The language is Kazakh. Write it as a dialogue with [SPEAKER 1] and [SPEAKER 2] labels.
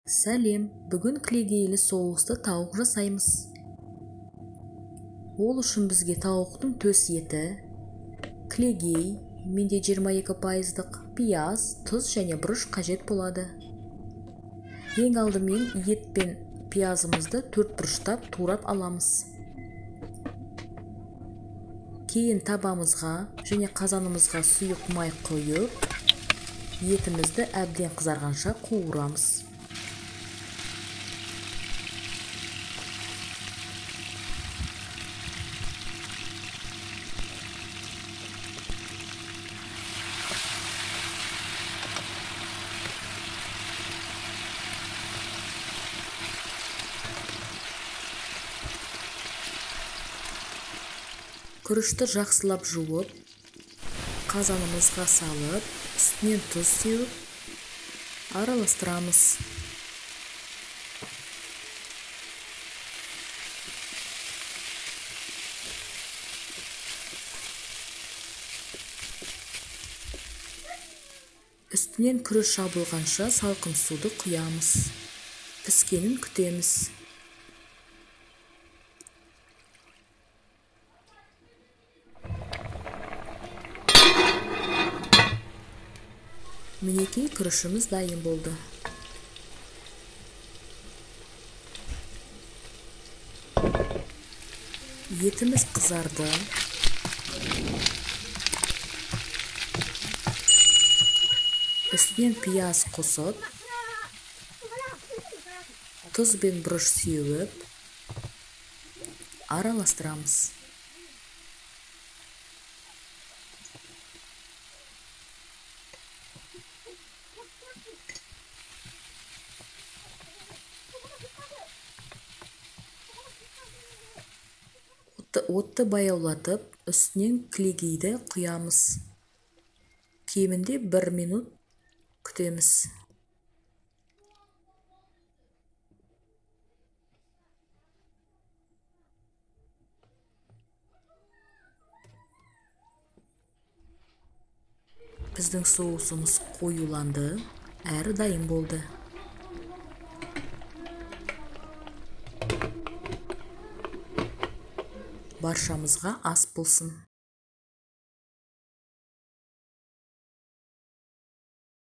[SPEAKER 1] Сәлем, бүгін кілегейлі соусты тауық жасаймыз. Ол үшін бізге тауықтың төс еті, кілегей, менде 22%, пияз, тұз және бұрыш қажет болады. Ең алдымен ет пен пиязымызды 4 бұрыштап турап аламыз. Кейін табамызға және қазанымызға сұйық май құйып, етімізді әбден қызарғанша қуырамыз. Күрішті жақсылап жуып, қазанымызға салып, үстінен тұз сеуіп, араластырамыз. Үстінен күріш жабылғанша салқын суды құямыз. Піскенін күтеміз. Мінекей күрішіміз дайын болды. Етіміз қызарды. Үстінен пияз қосып, тұз бен бұрыш сеуіп, араластырамыз. Отты баяулатып, үстінен кілегейді құямыз. Кемінде 1 минут күтеміз. Біздің соусымыз қоюланды, әрі дайын болды. Баршамызға ас болсын.